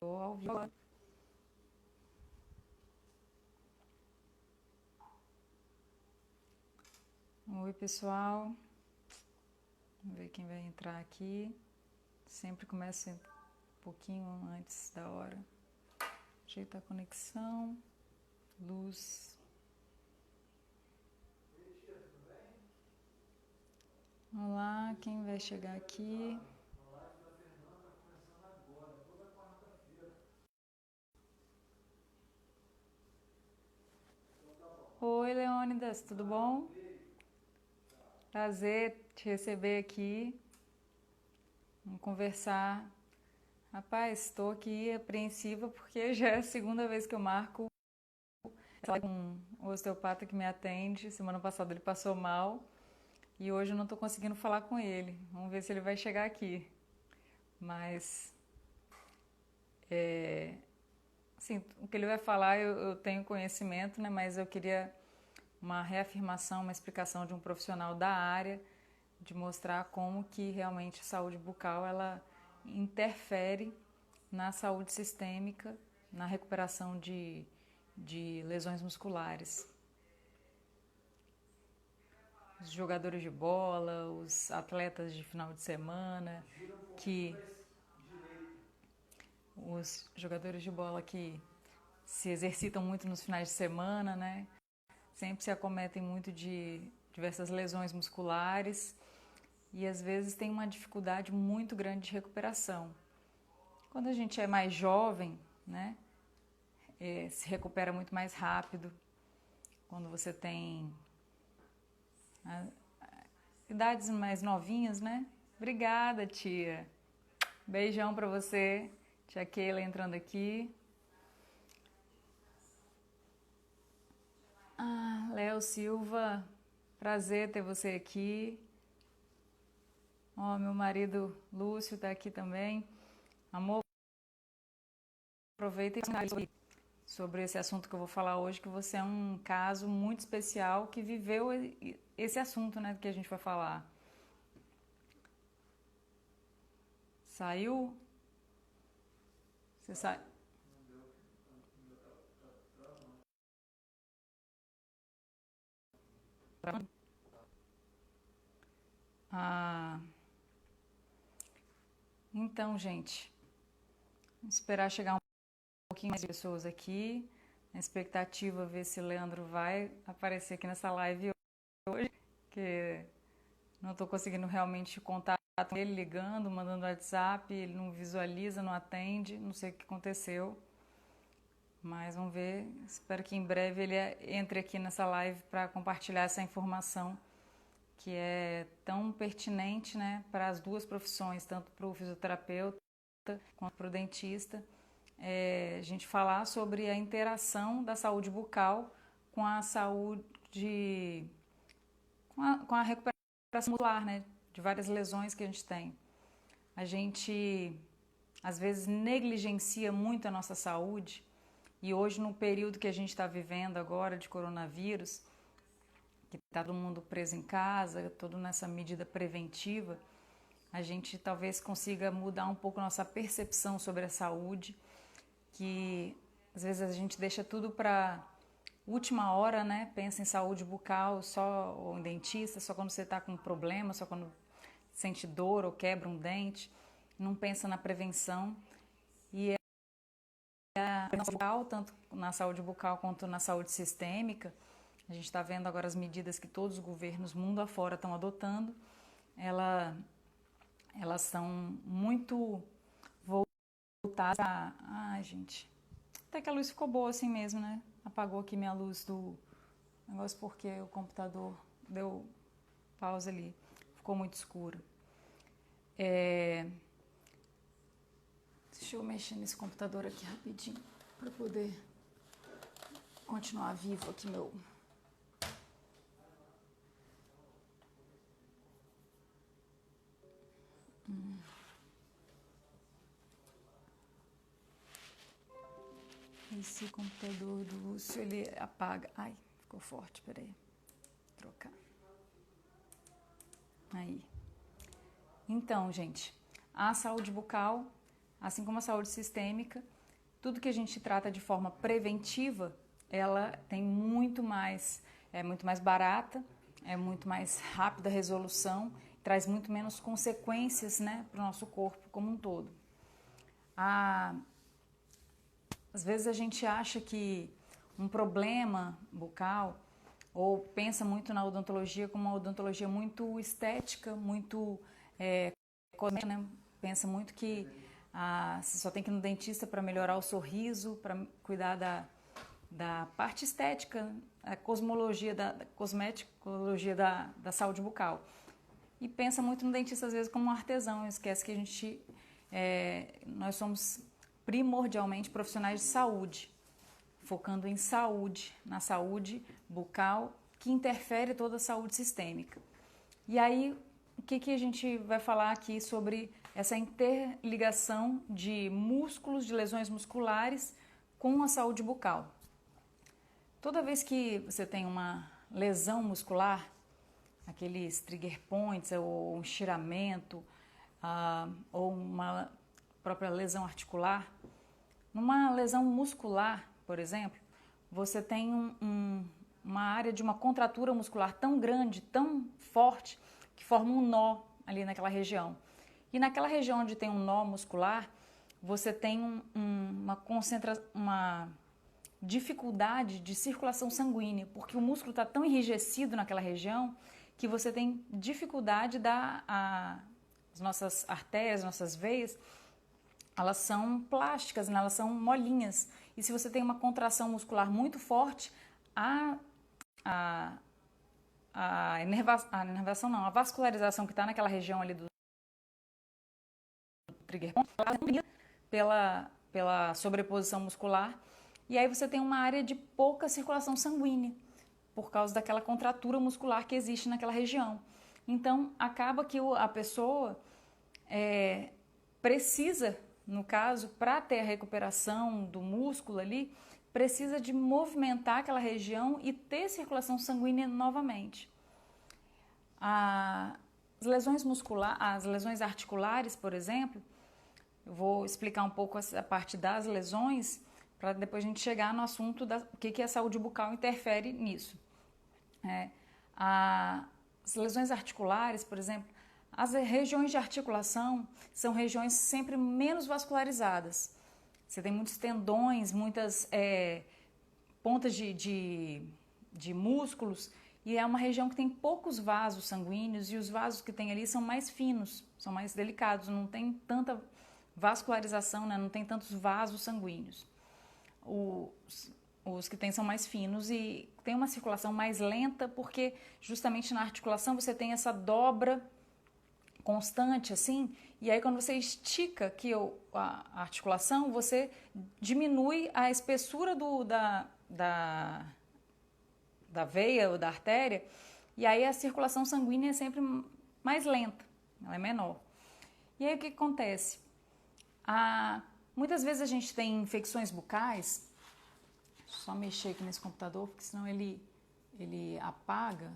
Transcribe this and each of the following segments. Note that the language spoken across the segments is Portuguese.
Ao vivo. Oi, pessoal. Vamos ver quem vai entrar aqui. Sempre começa um pouquinho antes da hora. Ajeitar a conexão. Luz. Olá, quem vai chegar aqui? Oi, Leônidas, tudo bom? Prazer te receber aqui. Vamos conversar. Rapaz, estou aqui apreensiva porque já é a segunda vez que eu marco com um osteopata que me atende. Semana passada ele passou mal e hoje eu não estou conseguindo falar com ele. Vamos ver se ele vai chegar aqui. Mas, assim, o que ele vai falar eu tenho conhecimento, né? Mas eu queria uma reafirmação, uma explicação de um profissional da área, de mostrar como que realmente a saúde bucal ela interfere na saúde sistêmica, na recuperação de lesões musculares. Os jogadores de bola, os atletas de final de semana, que os jogadores de bola que se exercitam muito nos finais de semana, né? Sempre se acometem muito de diversas lesões musculares e às vezes tem uma dificuldade muito grande de recuperação. Quando a gente é mais jovem, né, se recupera muito mais rápido. Quando você tem idades mais novinhas, né? Obrigada, tia. Beijão pra você. Tia Keila entrando aqui. Léo Silva, prazer ter você aqui. Ó, meu marido Lúcio tá aqui também. Amor, aproveita e sobre esse assunto que eu vou falar hoje, que você é um caso muito especial que viveu esse assunto, né, que a gente vai falar. Saiu? Você sai? Ah, então, gente, vamos esperar chegar um pouquinho mais de pessoas aqui. Na expectativa, ver se o Leandro vai aparecer aqui nessa live hoje, que não estou conseguindo realmente contato com ele, ligando, mandando WhatsApp, ele não visualiza, não atende, não sei o que aconteceu. Mas vamos ver, espero que em breve ele entre aqui nessa live para compartilhar essa informação que é tão pertinente, né, para as duas profissões, tanto para o fisioterapeuta quanto para o dentista. A gente falar sobre a interação da saúde bucal com a saúde, com a recuperação muscular, né, de várias lesões que a gente tem. A gente às vezes negligencia muito a nossa saúde e hoje no período que a gente está vivendo agora de coronavírus, que está todo mundo preso em casa, todo nessa medida preventiva, a gente talvez consiga mudar um pouco a nossa percepção sobre a saúde, que às vezes a gente deixa tudo para última hora, né? Pensa em saúde bucal só ou em dentista, só quando você está com um problema, só quando sente dor ou quebra um dente, não pensa na prevenção. E a prevenção bucal, tanto na saúde bucal quanto na saúde sistêmica, a gente está vendo agora as medidas que todos os governos mundo afora estão adotando, elas são muito voltadas a... Ai, gente, até que a luz ficou boa assim mesmo, né? Apagou aqui minha luz do negócio porque o computador deu pausa ali, ficou muito escuro. Deixa eu mexer nesse computador aqui rapidinho para poder continuar vivo aqui meu... Esse computador do Lúcio, ele apaga... Ai, ficou forte, peraí. Trocar. Aí. Então, gente, a saúde bucal, assim como a saúde sistêmica, tudo que a gente trata de forma preventiva, ela tem é muito mais barata, é muito mais rápida a resolução, traz muito menos consequências, né, para o nosso corpo como um todo. Às vezes a gente acha que um problema bucal, ou pensa muito na odontologia como uma odontologia muito estética, muito cosmética, né? Pensa muito que você só tem que ir no dentista para melhorar o sorriso, para cuidar da parte estética, a cosmologia, da cosmetologia da saúde bucal. E pensa muito no dentista às vezes como um artesão, esquece que nós somos primordialmente profissionais de saúde, focando em saúde, na saúde bucal, que interfere toda a saúde sistêmica. E aí, o que a gente vai falar aqui sobre essa interligação de músculos, de lesões musculares com a saúde bucal? Toda vez que você tem uma lesão muscular, aqueles trigger points, ou um estiramento, ou uma própria lesão articular, numa lesão muscular, por exemplo, você tem uma área de uma contratura muscular tão grande, tão forte, que forma um nó ali naquela região. E naquela região onde tem um nó muscular, você tem uma dificuldade de circulação sanguínea, porque o músculo está tão enrijecido naquela região que você tem dificuldade as nossas artérias, nossas veias, elas são plásticas, né? Elas são molinhas. E se você tem uma contração muscular muito forte, a inervação não, a vascularização que está naquela região ali do trigger point, pela sobreposição muscular, e aí você tem uma área de pouca circulação sanguínea, por causa daquela contratura muscular que existe naquela região. Então, acaba que a pessoa precisa, no caso, para ter a recuperação do músculo ali, precisa de movimentar aquela região e ter circulação sanguínea novamente. As lesões articulares, por exemplo, eu vou explicar um pouco a parte das lesões, para depois a gente chegar no assunto o que a saúde bucal interfere nisso. As lesões articulares, por exemplo, as regiões de articulação são regiões sempre menos vascularizadas. Você tem muitos tendões, muitas pontas de músculos, e é uma região que tem poucos vasos sanguíneos, e os vasos que tem ali são mais finos, são mais delicados, não tem tanta vascularização, né? Não tem tantos vasos sanguíneos. Os que tem são mais finos e tem uma circulação mais lenta, porque justamente na articulação você tem essa dobra constante assim, e aí quando você estica aqui a articulação, você diminui a espessura da veia ou da artéria, e aí a circulação sanguínea é sempre mais lenta, ela é menor. E aí o que acontece? Muitas vezes a gente tem infecções bucais. Deixa eu só mexer aqui nesse computador, porque senão ele apaga,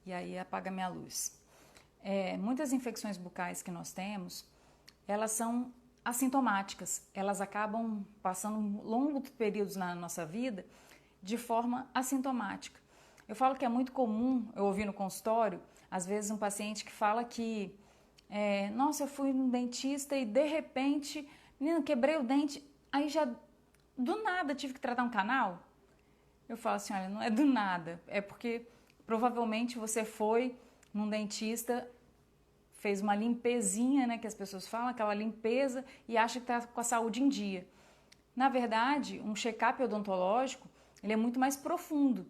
e aí apaga a minha luz. Muitas infecções bucais que nós temos, elas são assintomáticas, elas acabam passando longos períodos na nossa vida de forma assintomática. Eu falo que é muito comum, eu ouvi no consultório, às vezes um paciente que fala que nossa, eu fui no dentista e de repente, menina, quebrei o dente, aí já do nada tive que tratar um canal. Eu falo assim, olha, não é do nada, é porque provavelmente você foi num dentista, fez uma limpezinha, né, que as pessoas falam, aquela limpeza, e acha que está com a saúde em dia. Na verdade, um check-up odontológico, ele é muito mais profundo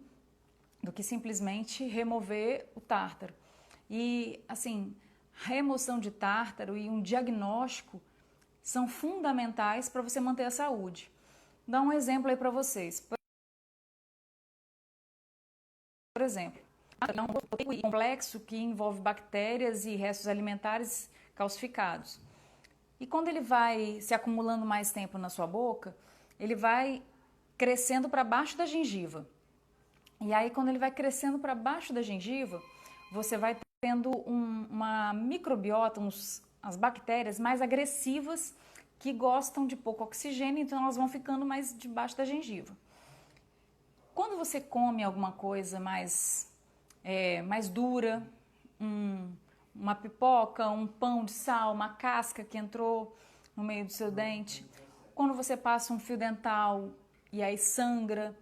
do que simplesmente remover o tártaro. E, assim, remoção de tártaro e um diagnóstico são fundamentais para você manter a saúde. Vou dar um exemplo aí para vocês. Por exemplo, é um complexo que envolve bactérias e restos alimentares calcificados. E quando ele vai se acumulando mais tempo na sua boca, ele vai crescendo para baixo da gengiva. E aí, quando ele vai crescendo para baixo da gengiva, você vai tendo uma microbiota, as bactérias mais agressivas que gostam de pouco oxigênio, então elas vão ficando mais debaixo da gengiva. Quando você come alguma coisa mais dura, uma pipoca, um pão de sal, uma casca que entrou no meio do seu dente, quando você passa um fio dental e aí sangra,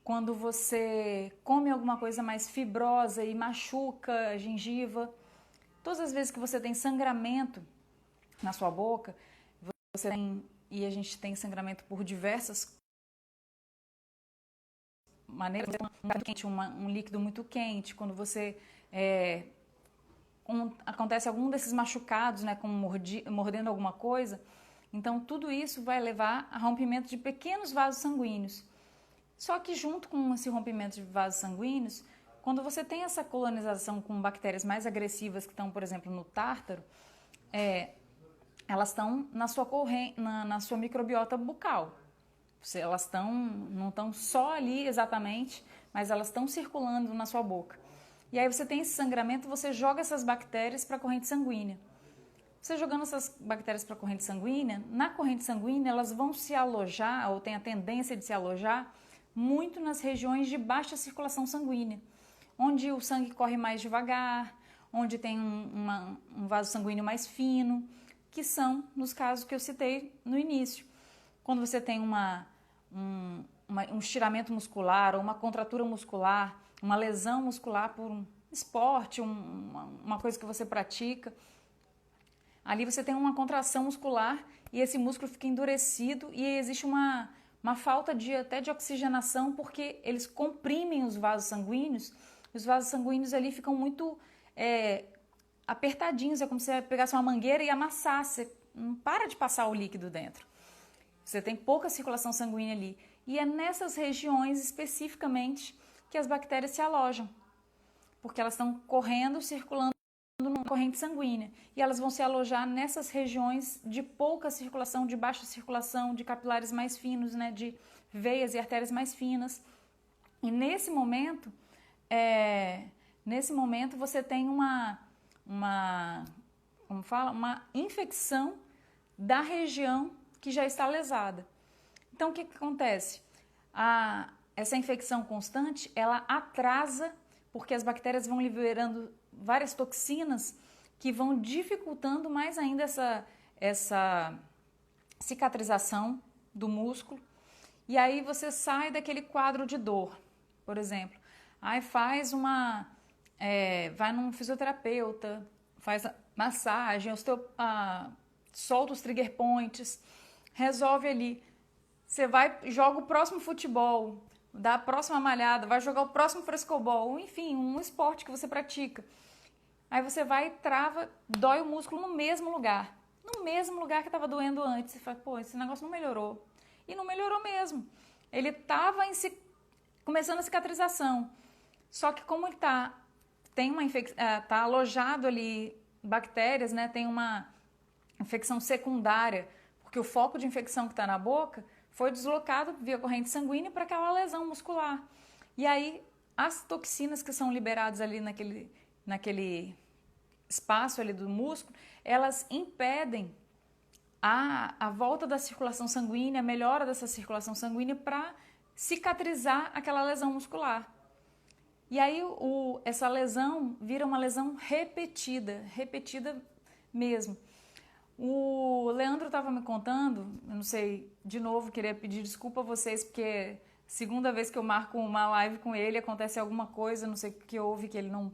quando você come alguma coisa mais fibrosa e machuca a gengiva, todas as vezes que você tem sangramento na sua boca, e a gente tem sangramento por diversas maneiras, um líquido muito quente, quando você acontece algum desses machucados, né, como mordendo alguma coisa, então tudo isso vai levar a rompimento de pequenos vasos sanguíneos. Só que junto com esse rompimento de vasos sanguíneos, quando você tem essa colonização com bactérias mais agressivas que estão, por exemplo, no tártaro, elas estão na sua microbiota bucal. Elas não estão só ali exatamente, mas elas estão circulando na sua boca. E aí você tem esse sangramento, você joga essas bactérias para a corrente sanguínea. Você jogando essas bactérias para a corrente sanguínea, na corrente sanguínea elas vão se alojar, ou tem a tendência de se alojar, muito nas regiões de baixa circulação sanguínea, onde o sangue corre mais devagar, onde tem um vaso sanguíneo mais fino, que são nos casos que eu citei no início. Quando você tem um estiramento muscular ou uma contratura muscular, uma lesão muscular por um esporte, uma coisa que você pratica, ali você tem uma contração muscular e esse músculo fica endurecido e existe uma falta até de oxigenação porque eles comprimem os vasos sanguíneos. Os vasos sanguíneos ali ficam muito apertadinhos, é como se você pegasse uma mangueira e amassasse, não para de passar o líquido dentro. Você tem pouca circulação sanguínea ali. E é nessas regiões especificamente que as bactérias se alojam, porque elas estão correndo, circulando numa corrente sanguínea. E elas vão se alojar nessas regiões de pouca circulação, de baixa circulação, de capilares mais finos, né, de veias e artérias mais finas. E nesse momento você tem uma infecção da região que já está lesada. Então, o que acontece? Essa infecção constante, ela atrasa, porque as bactérias vão liberando várias toxinas que vão dificultando mais ainda essa cicatrização do músculo. E aí você sai daquele quadro de dor, por exemplo. Aí vai num fisioterapeuta, faz massagem, solta os trigger points, resolve ali. Você joga o próximo futebol, dá a próxima malhada, vai jogar o próximo frescobol, enfim, um esporte que você pratica. Aí você vai e trava, dói o músculo no mesmo lugar que estava doendo antes. Você fala, pô, esse negócio não melhorou. E não melhorou mesmo. Ele estava começando a cicatrização. Só que como ele tá alojado ali bactérias, né? Tem uma infecção secundária, porque o foco de infecção que está na boca foi deslocado via corrente sanguínea para aquela lesão muscular. E aí as toxinas que são liberadas ali naquele espaço ali do músculo, elas impedem a volta da circulação sanguínea, a melhora dessa circulação sanguínea para cicatrizar aquela lesão muscular. E aí essa lesão vira uma lesão repetida mesmo. O Leandro estava me contando, eu não sei, de novo, queria pedir desculpa a vocês, porque segunda vez que eu marco uma live com ele, acontece alguma coisa, não sei o que houve, que ele não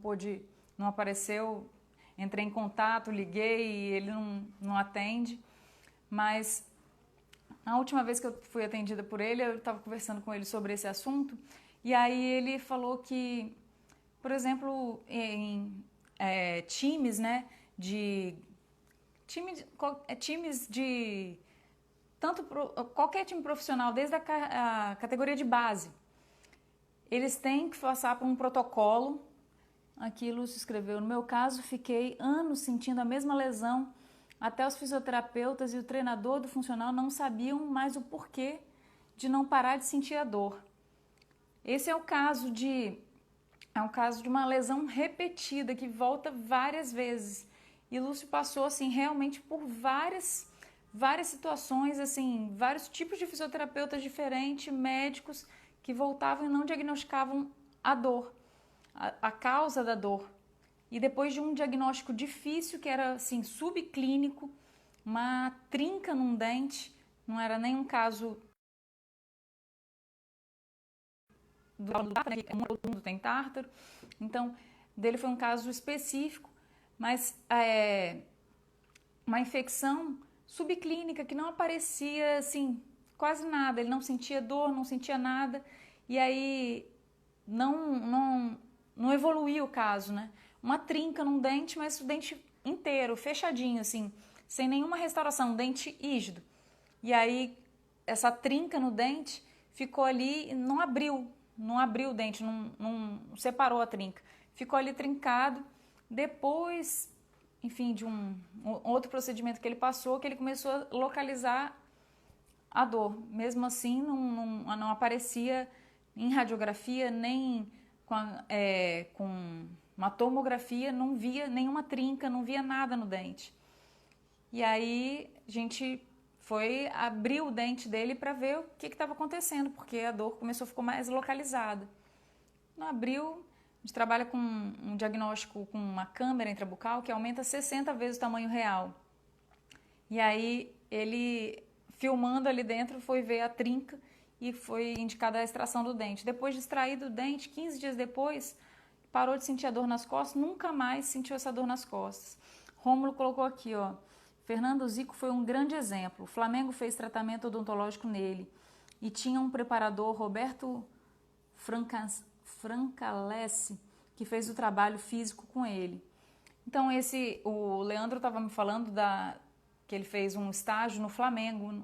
apareceu, entrei em contato, liguei e ele não atende, mas na última vez que eu fui atendida por ele, eu estava conversando com ele sobre esse assunto, e aí ele falou que, por exemplo, em times, né, qualquer time profissional, desde a categoria de base, eles têm que passar por um protocolo. Aqui Lúcio escreveu, no meu caso fiquei anos sentindo a mesma lesão, até os fisioterapeutas e o treinador do funcional não sabiam mais o porquê de não parar de sentir a dor. Esse é um caso de uma lesão repetida que volta várias vezes. E Lúcio passou assim realmente por várias situações, assim, vários tipos de fisioterapeutas diferentes, médicos que voltavam e não diagnosticavam a dor, a causa da dor. E depois de um diagnóstico difícil, que era assim, subclínico, uma trinca num dente, não era nem um caso do tártaro, né, que todo mundo tem tártaro, então dele foi um caso específico, mas uma infecção subclínica que não aparecia assim, quase nada, ele não sentia dor, não sentia nada, e aí não evoluiu o caso, né? Uma trinca num dente, mas o dente inteiro, fechadinho, assim, sem nenhuma restauração, um dente rígido. E aí, essa trinca no dente ficou ali e não abriu o dente, não separou a trinca. Ficou ali trincado. Depois, enfim, de um outro procedimento que ele passou, que ele começou a localizar a dor. Mesmo assim, não aparecia em radiografia, nem com uma tomografia, não via nenhuma trinca, não via nada no dente. E aí a gente foi abrir o dente dele para ver o que estava acontecendo, porque a dor começou a ficar mais localizada. Não abriu, a gente trabalha com um diagnóstico com uma câmera intrabucal que aumenta 60 vezes o tamanho real. E aí ele, filmando ali dentro, foi ver a trinca e foi indicada a extração do dente. Depois de extrair do dente, 15 dias depois, parou de sentir a dor nas costas, nunca mais sentiu essa dor nas costas. Rômulo colocou aqui, ó, Fernando Zico foi um grande exemplo. O Flamengo fez tratamento odontológico nele e tinha um preparador, Roberto Francalesi, que fez o trabalho físico com ele. Então o Leandro estava me falando que ele fez um estágio no Flamengo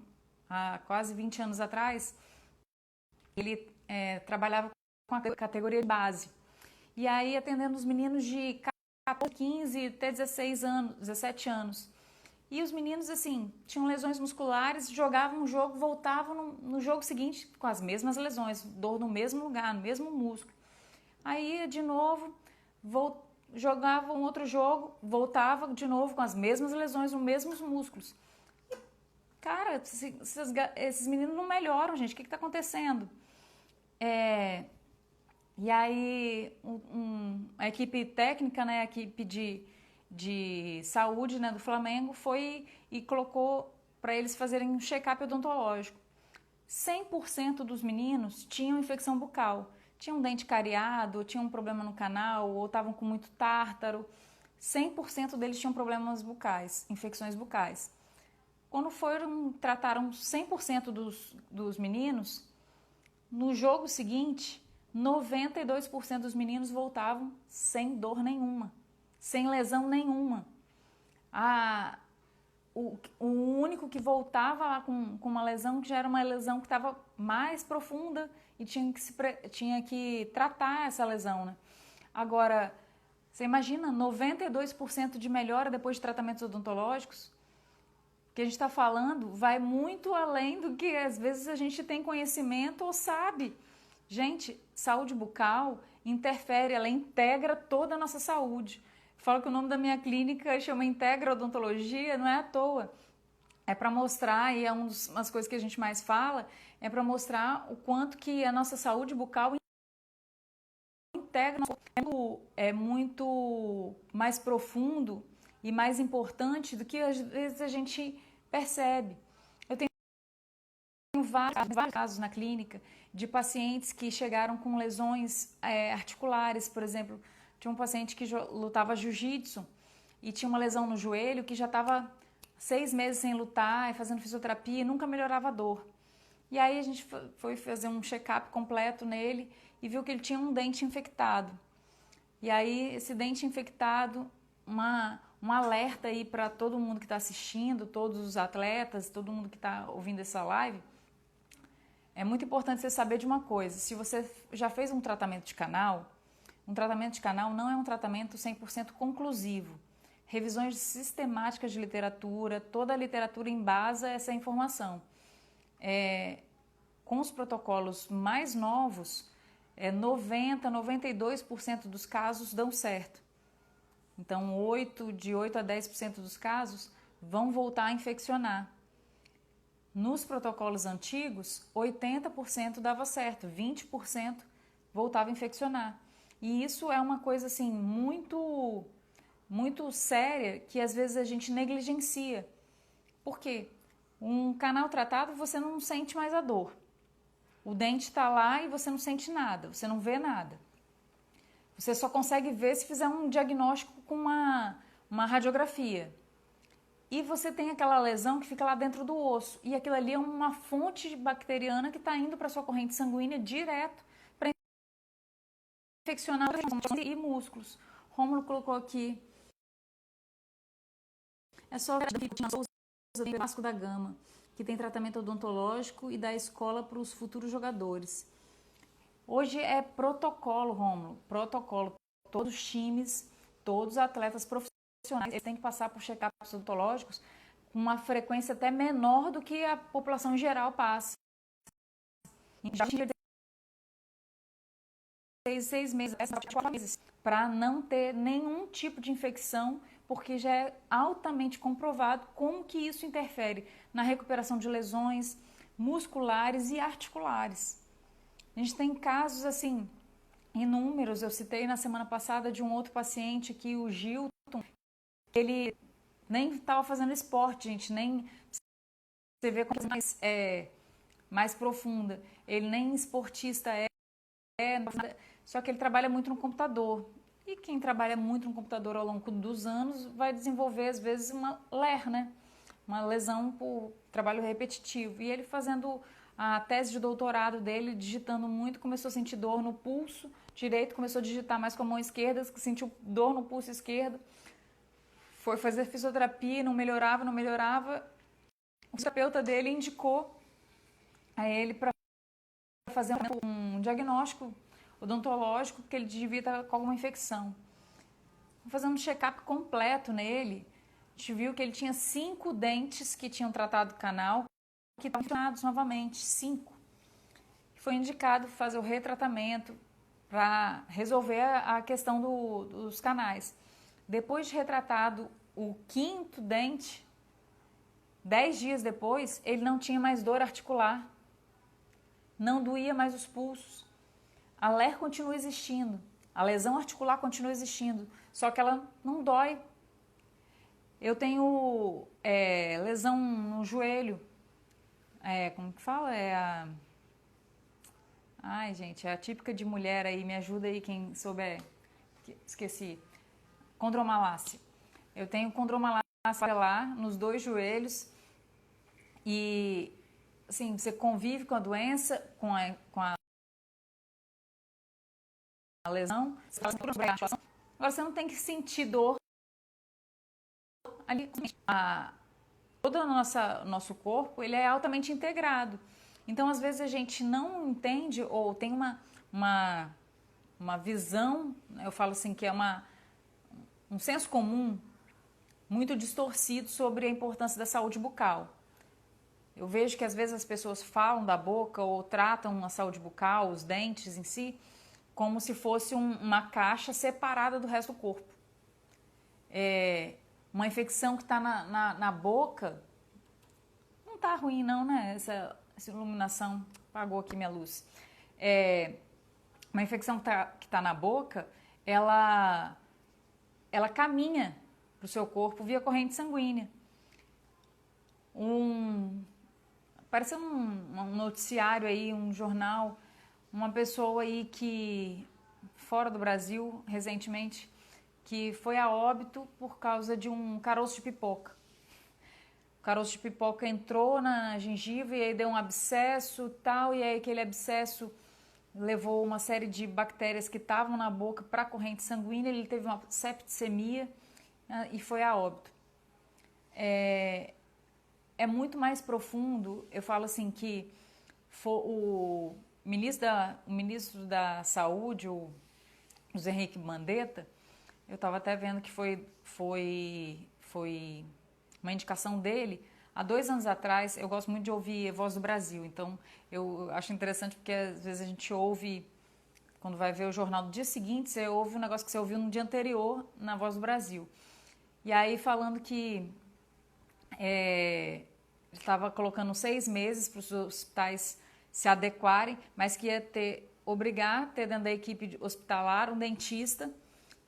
há quase 20 anos atrás. Ele trabalhava com a categoria de base. E aí atendendo os meninos de 15 até 16 anos, 17 anos. E os meninos, assim, tinham lesões musculares, jogavam um jogo, voltavam no jogo seguinte com as mesmas lesões, dor no mesmo lugar, no mesmo músculo. Aí, de novo, jogavam outro jogo, voltava de novo com as mesmas lesões, nos mesmos músculos. E, cara, esses meninos não melhoram, gente, o que está acontecendo? E aí, a equipe técnica, né, a equipe de saúde, né, do Flamengo foi e colocou para eles fazerem um check-up odontológico. 100% dos meninos tinham infecção bucal. Tinham um dente cariado, ou tinham um problema no canal, ou estavam com muito tártaro. 100% deles tinham problemas bucais, infecções bucais. Quando trataram 100% dos meninos, no jogo seguinte, 92% dos meninos voltavam sem dor nenhuma, sem lesão nenhuma. O único que voltava lá com uma lesão que já era uma lesão que estava mais profunda e tinha que tratar essa lesão, né? Agora, você imagina 92% de melhora depois de tratamentos odontológicos? O que a gente está falando vai muito além do que às vezes a gente tem conhecimento ou sabe. Gente, saúde bucal interfere, ela integra toda a nossa saúde. Falo que o nome da minha clínica chama Integra Odontologia, não é à toa. É para mostrar, e é uma das coisas que a gente mais fala, é para mostrar o quanto que a nossa saúde bucal integra, é muito mais profundo e mais importante do que às vezes a gente percebe. Eu tenho vários casos na clínica de pacientes que chegaram com lesões articulares, por exemplo. Tinha um paciente que lutava jiu-jitsu e tinha uma lesão no joelho que já estava 6 meses sem lutar e fazendo fisioterapia e nunca melhorava a dor. E aí a gente foi fazer um check-up completo nele e viu que ele tinha um dente infectado. E aí esse dente infectado, um alerta aí para todo mundo que está assistindo, todos os atletas, todo mundo que está ouvindo essa live. É muito importante você saber de uma coisa, se você já fez um tratamento de canal não é um tratamento 100% conclusivo. Revisões sistemáticas de literatura, toda a literatura embasa essa informação. Com os protocolos mais novos, 90, 92% dos casos dão certo. Então, de 8 a 10% dos casos vão voltar a infeccionar. Nos protocolos antigos, 80% dava certo, 20% voltava a infeccionar. E isso é uma coisa assim muito séria que às vezes a gente negligencia. Por quê? Um canal tratado você não sente mais a dor. O dente está lá e você não sente nada, você não vê nada. Você só consegue ver se fizer um diagnóstico com uma radiografia. E você tem aquela lesão que fica lá dentro do osso. E aquilo ali é uma fonte bacteriana que está indo para a sua corrente sanguínea direto para infeccionar e músculos. Rômulo colocou aqui. É só o Vasco da Gama, que tem tratamento odontológico e dá escola para os futuros jogadores. Hoje é protocolo, Rômulo, protocolo. Todos os times, todos os atletas profissionais, eles têm que passar por check-ups odontológicos com uma frequência até menor do que a população em geral passa. Já 6 meses, 4 meses, para não ter nenhum tipo de infecção, porque já é altamente comprovado como que isso interfere na recuperação de lesões musculares e articulares. A gente tem casos assim, inúmeros. Eu citei na semana passada de um outro paciente que o Gilton, ele nem estava fazendo esporte, gente, nem você vê como mais profunda. Ele nem esportista só que ele trabalha muito no computador. E quem trabalha muito no computador ao longo dos anos vai desenvolver, às vezes, uma LER, né? Uma lesão por trabalho repetitivo. E ele fazendo a tese de doutorado dele, digitando muito, começou a sentir dor no pulso direito, começou a digitar mais com a mão esquerda, sentiu dor no pulso esquerdo. Foi fazer fisioterapia, não melhorava. O terapeuta dele indicou a ele para fazer um diagnóstico odontológico, porque ele devia estar com alguma infecção. Fazendo um check-up completo nele, a gente viu que ele tinha 5 dentes que tinham tratado o canal, que estavam inflamados novamente, 5. Foi indicado fazer o retratamento para resolver a questão dos canais. Depois de retratado o 5º dente, 10 dias depois, ele não tinha mais dor articular, não doía mais os pulsos. A LER continua existindo, a lesão articular continua existindo, só que ela não dói. Eu tenho lesão no joelho, como que fala? Ai, gente, é a típica de mulher aí, me ajuda aí quem souber, esqueci. Condromalácia. Eu tenho condromalácia lá nos 2 joelhos e, assim, você convive com a doença, com a lesão, agora você não tem que sentir dor ali. Todo o nosso corpo, ele é altamente integrado. Então, às vezes a gente não entende ou tem uma visão, eu falo assim, que é um senso comum muito distorcido sobre a importância da saúde bucal. Eu vejo que às vezes as pessoas falam da boca ou tratam a saúde bucal, os dentes em si, como se fosse uma caixa separada do resto do corpo. Uma infecção que está na boca, não está ruim não, né? Essa iluminação apagou aqui minha luz. Uma infecção que tá na boca, ela caminha para o seu corpo via corrente sanguínea. Apareceu um noticiário aí, um jornal, uma pessoa aí que, fora do Brasil, recentemente, que foi a óbito por causa de um caroço de pipoca. O caroço de pipoca entrou na gengiva e aí deu um abscesso e tal, e aí aquele abscesso levou uma série de bactérias que estavam na boca para a corrente sanguínea, ele teve uma septicemia e foi a óbito. É muito mais profundo. Eu falo assim que o ministro da Saúde, o José Henrique Mandetta, eu estava até vendo que foi uma indicação dele. Há 2 anos atrás, eu gosto muito de ouvir Voz do Brasil, então eu acho interessante porque às vezes a gente ouve, quando vai ver o jornal do dia seguinte, você ouve um negócio que você ouviu no dia anterior na Voz do Brasil. E aí falando que estava colocando 6 meses para os hospitais se adequarem, mas que ia obrigar a ter dentro da equipe hospitalar um dentista,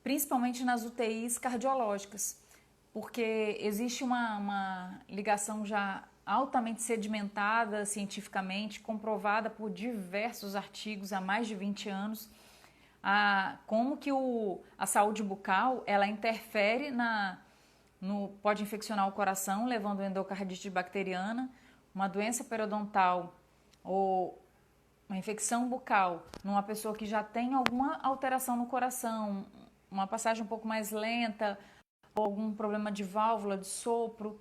principalmente nas UTIs cardiológicas, porque existe uma ligação já altamente sedimentada cientificamente, comprovada por diversos artigos há mais de 20 anos, como que a saúde bucal ela interfere pode infeccionar o coração, levando a endocardite bacteriana, uma doença periodontal ou uma infecção bucal numa pessoa que já tem alguma alteração no coração, uma passagem um pouco mais lenta, ou algum problema de válvula, de sopro,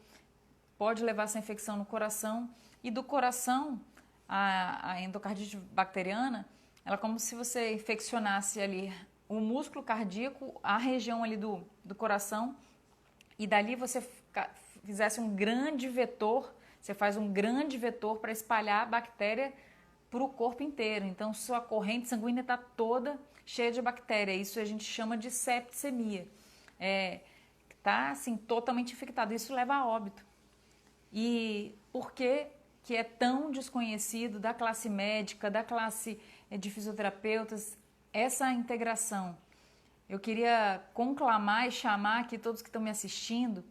pode levar essa infecção no coração. E do coração, a endocardite bacteriana, ela é como se você infeccionasse ali o músculo cardíaco, a região ali do coração, e dali você fizesse um grande vetor, você faz um grande vetor para espalhar a bactéria para o corpo inteiro. Então, sua corrente sanguínea está toda cheia de bactéria. Isso a gente chama de septicemia. Está assim, totalmente infectado. Isso leva a óbito. E por que é tão desconhecido da classe médica, da classe de fisioterapeutas, essa integração? Eu queria conclamar e chamar aqui todos que estão me assistindo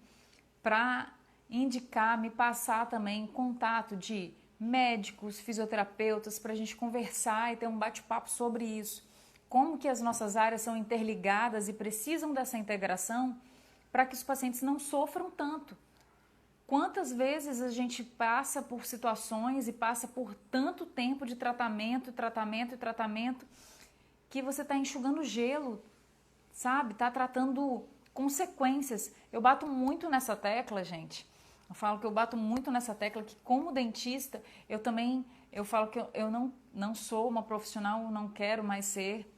para indicar, me passar também contato de médicos, fisioterapeutas, para a gente conversar e ter um bate-papo sobre isso. Como que as nossas áreas são interligadas e precisam dessa integração para que os pacientes não sofram tanto. Quantas vezes a gente passa por situações e passa por tanto tempo de tratamento, que você está enxugando gelo, sabe? Está tratando consequências. Eu bato muito nessa tecla, gente. Eu falo que eu bato muito nessa tecla que, como dentista, eu falo que eu não sou uma profissional, não quero mais ser.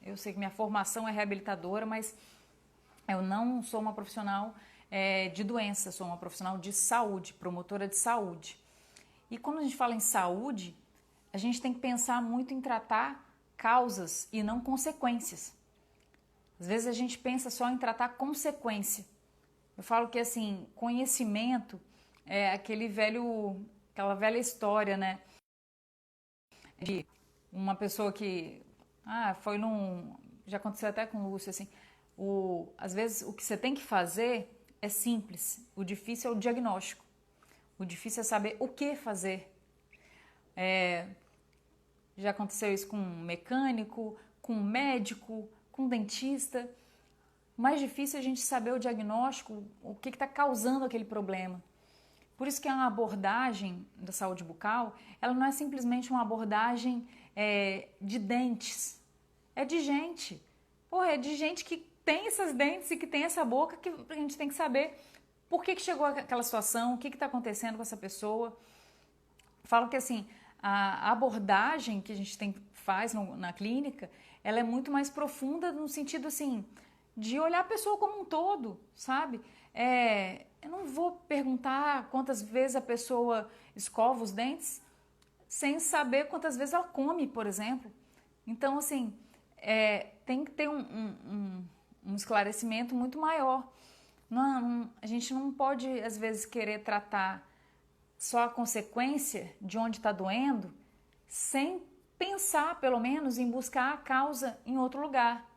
Eu sei que minha formação é reabilitadora, mas eu não sou uma profissional de doença, sou uma profissional de saúde, promotora de saúde. E quando a gente fala em saúde, a gente tem que pensar muito em tratar causas e não consequências. Às vezes a gente pensa só em tratar consequência. Eu falo que assim, conhecimento é aquela velha história, né? De uma pessoa que já aconteceu até com o Lúcio, assim, às vezes o que você tem que fazer é simples, o difícil é o diagnóstico, o difícil é saber o que fazer. Já aconteceu isso com um mecânico, com um médico, com um dentista. O mais difícil é a gente saber o diagnóstico, o que está causando aquele problema. Por isso que a abordagem da saúde bucal, ela não é simplesmente uma abordagem de dentes, é de gente. É de gente que tem esses dentes e que tem essa boca, que a gente tem que saber por que chegou aquela situação, o que está acontecendo com essa pessoa. Falo que assim, a abordagem que a gente faz na clínica, ela é muito mais profunda no sentido assim, de olhar a pessoa como um todo, sabe? Eu não vou perguntar quantas vezes a pessoa escova os dentes sem saber quantas vezes ela come, por exemplo. Então, assim, tem que ter um esclarecimento muito maior. A gente não pode, às vezes, querer tratar só a consequência de onde está doendo sem pensar, pelo menos, em buscar a causa em outro lugar.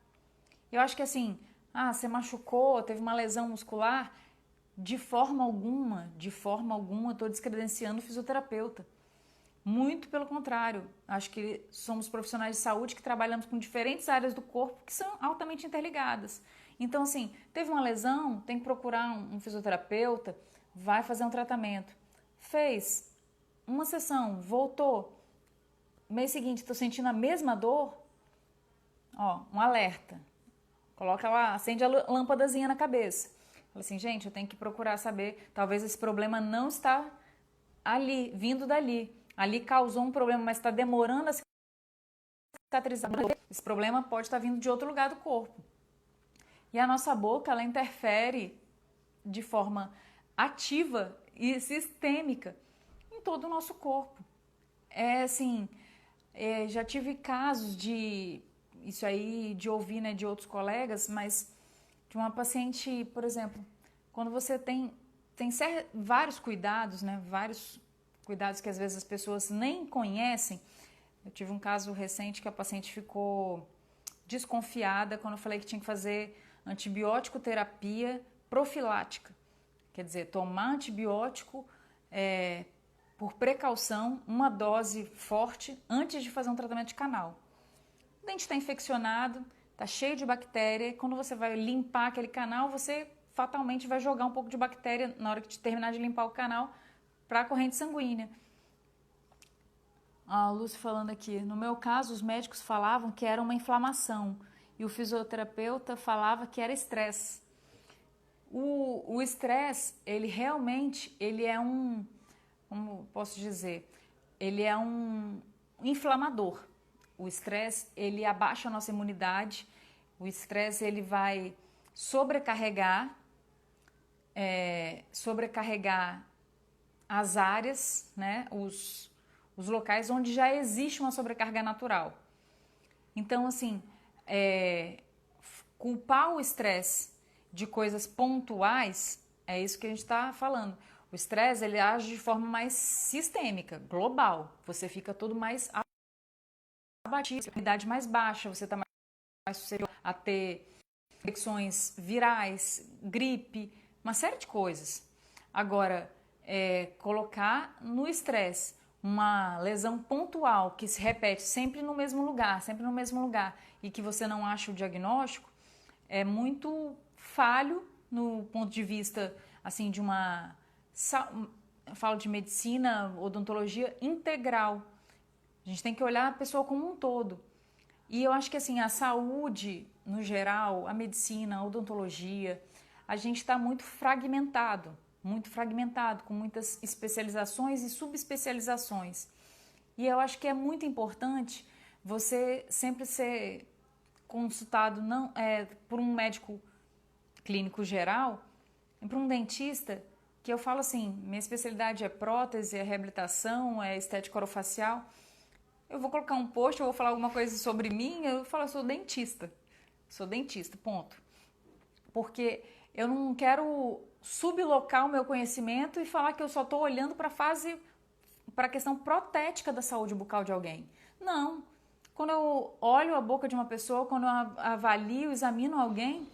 Eu acho que assim, você machucou, teve uma lesão muscular, de forma alguma, estou descredenciando o fisioterapeuta. Muito pelo contrário, acho que somos profissionais de saúde que trabalhamos com diferentes áreas do corpo que são altamente interligadas. Então, assim, teve uma lesão, tem que procurar um fisioterapeuta, vai fazer um tratamento. Fez uma sessão, voltou. Mês seguinte, estou sentindo a mesma dor, um alerta. Coloca lá, acende a lâmpadazinha na cabeça. Fala assim, gente, eu tenho que procurar saber, talvez esse problema não está ali, vindo dali. Ali causou um problema, mas está demorando a cicatrizar. Esse problema pode estar vindo de outro lugar do corpo. E a nossa boca, ela interfere de forma ativa e sistêmica em todo o nosso corpo. Já tive casos isso aí de ouvir, né, de outros colegas, mas de uma paciente, por exemplo, quando você tem vários cuidados, né, vários cuidados que às vezes as pessoas nem conhecem. Eu tive um caso recente que a paciente ficou desconfiada quando eu falei que tinha que fazer antibiótico terapia profilática. Quer dizer, tomar antibiótico por precaução, uma dose forte antes de fazer um tratamento de canal. O dente está infeccionado, está cheio de bactéria, e quando você vai limpar aquele canal, você fatalmente vai jogar um pouco de bactéria na hora que terminar de limpar o canal para a corrente sanguínea. A Lúcia falando aqui, no meu caso, os médicos falavam que era uma inflamação e o fisioterapeuta falava que era estresse. O estresse, ele realmente, ele é como posso dizer, ele é um inflamador. O estresse, ele abaixa a nossa imunidade, o estresse, ele vai sobrecarregar as áreas, né, os locais onde já existe uma sobrecarga natural. Então, assim, culpar o estresse de coisas pontuais, é isso que a gente está falando. O estresse, ele age de forma mais sistêmica, global. Você fica todo mais abatido, imunidade mais baixa, você está mais suscetível a ter infecções virais, gripe, uma série de coisas. Agora, colocar no estresse uma lesão pontual que se repete sempre no mesmo lugar e que você não acha o diagnóstico, é muito falho no ponto de vista assim de eu falo de medicina, odontologia integral. A gente tem que olhar a pessoa como um todo. E eu acho que assim, a saúde, no geral, a medicina, a odontologia, a gente está muito fragmentado, com muitas especializações e subespecializações. E eu acho que é muito importante você sempre ser consultado por um médico clínico geral e por um dentista, que eu falo assim, minha especialidade é prótese, é reabilitação, é estética orofacial. Eu vou colocar um post, eu vou falar alguma coisa sobre mim, eu falo, eu sou dentista, ponto. Porque eu não quero sublocar o meu conhecimento e falar que eu só estou olhando para a questão protética da saúde bucal de alguém. Não. Quando eu olho a boca de uma pessoa, quando eu avalio, examino alguém,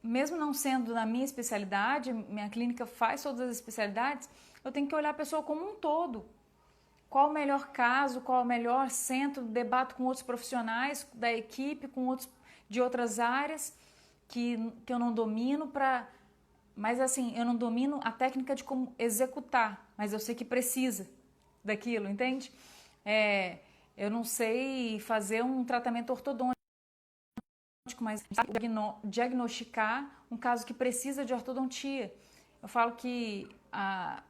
mesmo não sendo na minha especialidade, minha clínica faz todas as especialidades, eu tenho que olhar a pessoa como um todo. Qual o melhor caso, qual o melhor centro, debato com outros profissionais da equipe, com outros de outras áreas que eu não domino mas assim, eu não domino a técnica de como executar, mas eu sei que precisa daquilo, entende? Eu não sei fazer um tratamento ortodôntico, mas diagnosticar um caso que precisa de ortodontia. Eu falo que a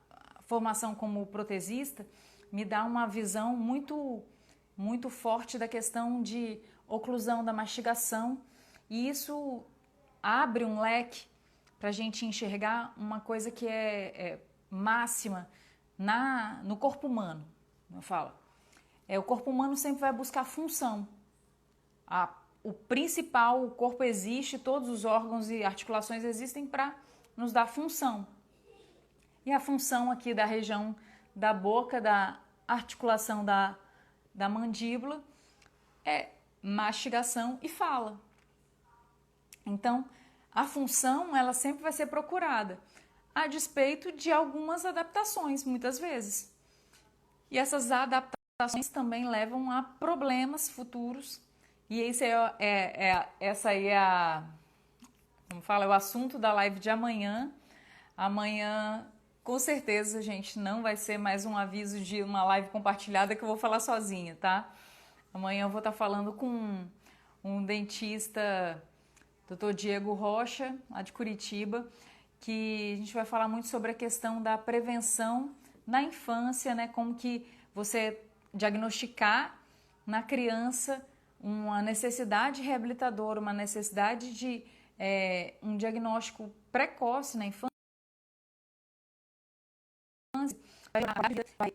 formação como protesista me dá uma visão muito forte da questão de oclusão da mastigação, e isso abre um leque para a gente enxergar uma coisa que é máxima no corpo humano. Eu falo, o corpo humano sempre vai buscar função. O principal, o corpo existe, todos os órgãos e articulações existem para nos dar função. E a função aqui da região da boca, da articulação da mandíbula, é mastigação e fala. Então, a função, ela sempre vai ser procurada, a despeito de algumas adaptações, muitas vezes. E essas adaptações também levam a problemas futuros. E essa aí é o assunto da live de amanhã. Amanhã, com certeza, gente, não vai ser mais um aviso de uma live compartilhada que eu vou falar sozinha, tá? Amanhã eu vou estar falando com um dentista, Dr. Diego Rocha, lá de Curitiba, que a gente vai falar muito sobre a questão da prevenção na infância, né? Como que você diagnosticar na criança uma necessidade reabilitadora, uma necessidade de um diagnóstico precoce na infância, vai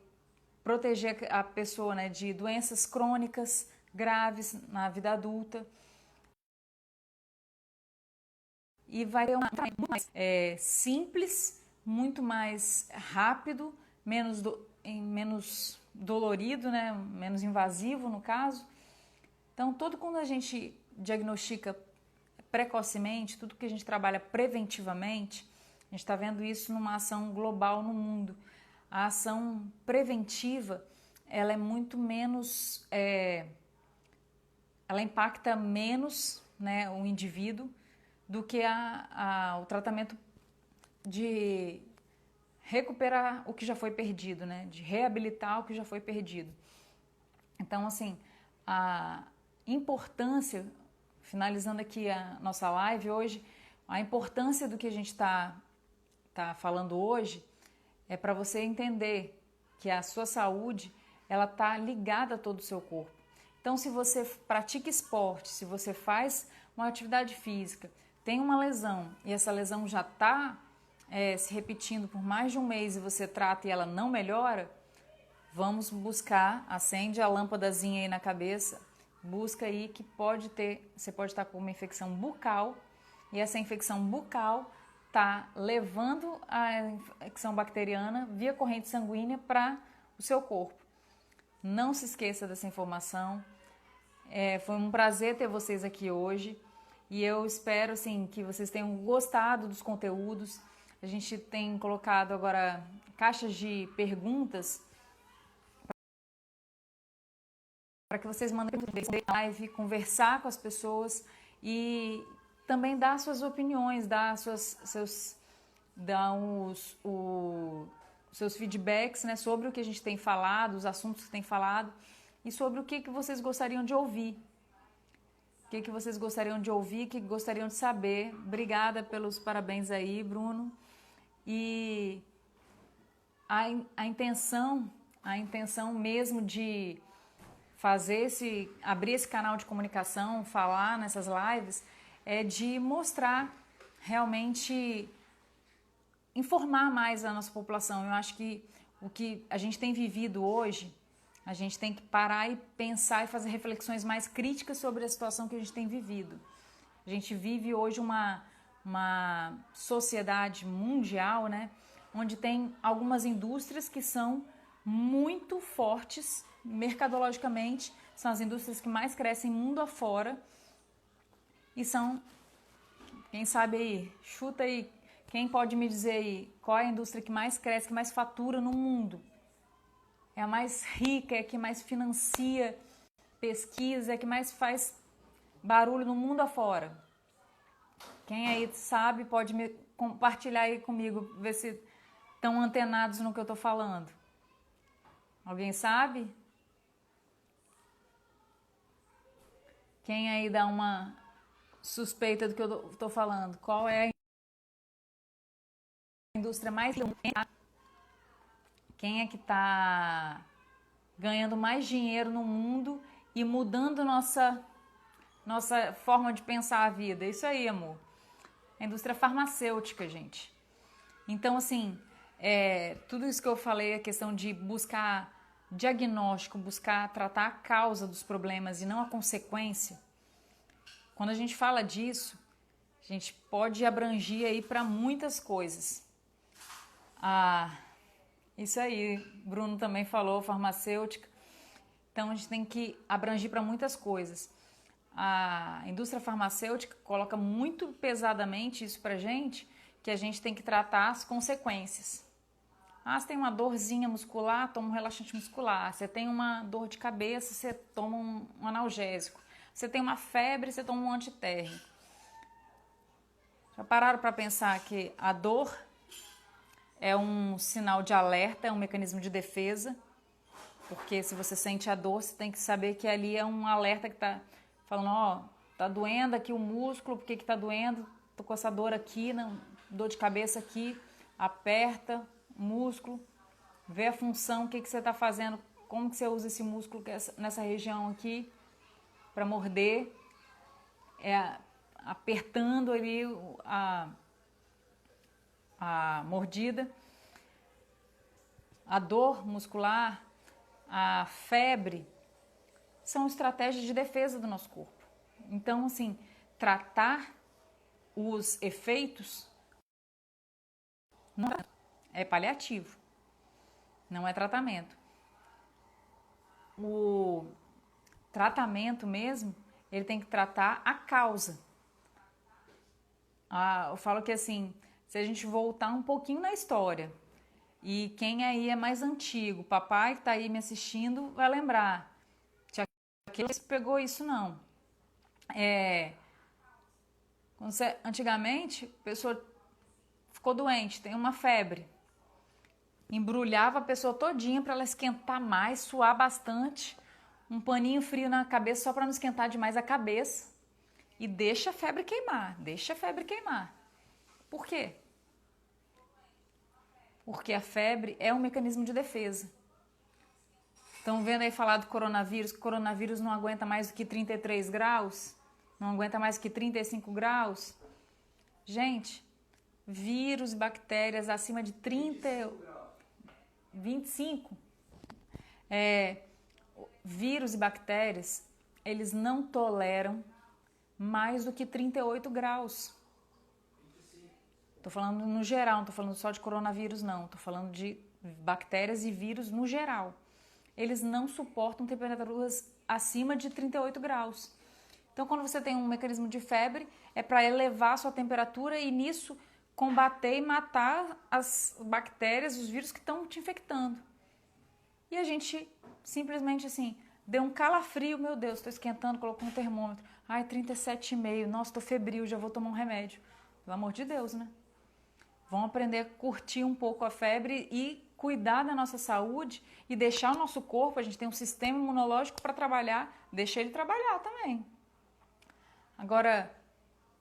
proteger a pessoa, né, de doenças crônicas graves na vida adulta. E vai ter uma muito mais simples, muito mais rápido, menos dolorido, né? Menos invasivo no caso. Então, quando a gente diagnostica precocemente, tudo que a gente trabalha preventivamente, a gente está vendo isso numa ação global no mundo. A ação preventiva, ela é muito menos, ela impacta menos, né, o indivíduo do que o tratamento de recuperar o que já foi perdido, né, de reabilitar o que já foi perdido. Então, assim, a importância, finalizando aqui a nossa live hoje, a importância do que a gente está falando hoje é para você entender que a sua saúde, ela está ligada a todo o seu corpo. Então, se você pratica esporte, se você faz uma atividade física, tem uma lesão e essa lesão já está se repetindo por mais de um mês e você trata e ela não melhora, vamos buscar, acende a lâmpadazinha aí na cabeça, busca aí que você pode estar com uma infecção bucal e essa infecção bucal está levando a infecção bacteriana via corrente sanguínea para o seu corpo. Não se esqueça dessa informação. Foi um prazer ter vocês aqui hoje e eu espero assim, que vocês tenham gostado dos conteúdos. A gente tem colocado agora caixas de perguntas para que vocês mandem live, conversar com as pessoas e também dar suas opiniões, dar seus feedbacks, né, sobre o que a gente tem falado, os assuntos que tem falado e sobre o que vocês gostariam de ouvir. O que vocês gostariam de ouvir, o que gostariam de saber. Obrigada pelos parabéns aí, Bruno. E a intenção mesmo de abrir esse canal de comunicação, falar nessas lives, é de mostrar realmente, informar mais a nossa população. Eu acho que o que a gente tem vivido hoje, a gente tem que parar e pensar e fazer reflexões mais críticas sobre a situação que a gente tem vivido. A gente vive hoje uma sociedade mundial, né, onde tem algumas indústrias que são muito fortes mercadologicamente, são as indústrias que mais crescem mundo afora e são, quem sabe aí, chuta aí, quem pode me dizer aí qual é a indústria que mais cresce, que mais fatura no mundo? É a mais rica, é a que mais financia pesquisa, é a que mais faz barulho no mundo afora. Quem aí sabe pode me compartilhar aí comigo, ver se estão antenados no que eu estou falando. Alguém sabe? Quem aí dá uma suspeita do que eu estou falando? Qual é a indústria mais... Quem é que está ganhando mais dinheiro no mundo e mudando nossa forma de pensar a vida? Isso aí, amor. A indústria farmacêutica, gente. Então, assim, tudo isso que eu falei, a questão de buscar diagnóstico, buscar tratar a causa dos problemas e não a consequência, quando a gente fala disso, a gente pode abranger aí para muitas coisas. Isso aí, Bruno também falou, farmacêutica. Então, a gente tem que abranger para muitas coisas. A indústria farmacêutica coloca muito pesadamente isso pra gente, que a gente tem que tratar as consequências. Você tem uma dorzinha muscular, toma um relaxante muscular. Você tem uma dor de cabeça, você toma um analgésico. Você tem uma febre, você toma um antitérmico. Já pararam para pensar que a dor é um sinal de alerta, é um mecanismo de defesa? Porque se você sente a dor, você tem que saber que ali é um alerta que está falando, tá doendo aqui o músculo, por que tá doendo? Tô com essa dor aqui, dor de cabeça aqui, aperta o músculo, vê a função, o que você está fazendo, como que você usa esse músculo nessa região aqui para morder, apertando ali a mordida, a dor muscular, a febre. são estratégias de defesa do nosso corpo. Então, assim, tratar os efeitos não é paliativo, não é tratamento. O tratamento mesmo, ele tem que tratar a causa. Eu falo que assim, se a gente voltar um pouquinho na história, e quem aí é mais antigo, papai que está aí me assistindo vai lembrar, que pegou isso não. Antigamente, a pessoa ficou doente, tem uma febre, embrulhava a pessoa todinha para ela esquentar mais, suar bastante, um paninho frio na cabeça só para não esquentar demais a cabeça e deixa a febre queimar, Por quê? Porque a febre é um mecanismo de defesa. Estão vendo aí falar do coronavírus, que o coronavírus não aguenta mais do que 33 graus, não aguenta mais do que 35 graus. Gente, vírus e bactérias acima de 25, vírus e bactérias, eles não toleram mais do que 38 graus. Estou falando no geral, não estou falando só de coronavírus, não. Estou falando de bactérias e vírus no geral. Eles não suportam temperaturas acima de 38 graus. Então, quando você tem um mecanismo de febre, é para elevar a sua temperatura e nisso combater e matar as bactérias, os vírus que estão te infectando. E a gente simplesmente assim, deu um calafrio, meu Deus, estou esquentando, colocou um termômetro. Ai, 37,5, nossa, estou febril, já vou tomar um remédio. Pelo amor de Deus, né? Vamos aprender a curtir um pouco a febre e cuidar da nossa saúde e deixar o nosso corpo, a gente tem um sistema imunológico para trabalhar, deixa ele trabalhar também. Agora,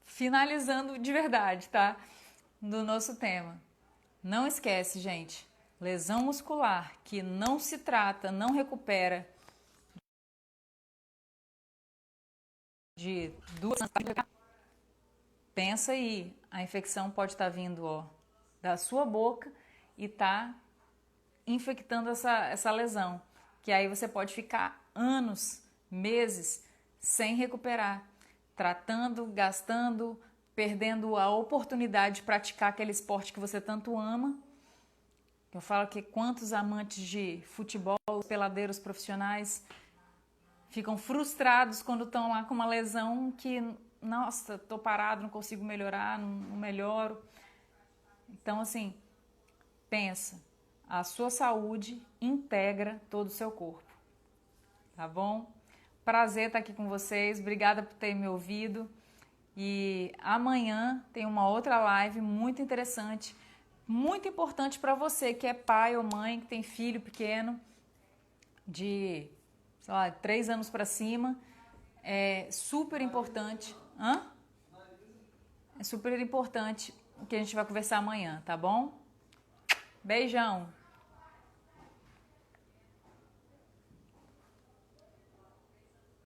finalizando de verdade, tá? Do nosso tema. Não esquece, gente, lesão muscular que não se trata, não recupera de 2 semanas. Pensa aí, a infecção pode estar vindo da sua boca e tá infectando essa lesão, que aí você pode ficar anos, meses sem recuperar, tratando, gastando, perdendo a oportunidade de praticar aquele esporte que você tanto ama. Eu falo que quantos amantes de futebol, peladeiros profissionais, ficam frustrados quando estão lá com uma lesão que, nossa, tô parado, não consigo melhorar, não melhoro. Então, assim, pensa, a sua saúde integra todo o seu corpo, tá bom? Prazer estar aqui com vocês, obrigada por terem me ouvido. E amanhã tem uma outra live muito interessante, muito importante para você que é pai ou mãe, que tem filho pequeno, de, sei lá, 3 anos para cima. É super importante. É super importante o que a gente vai conversar amanhã, tá bom? Beijão!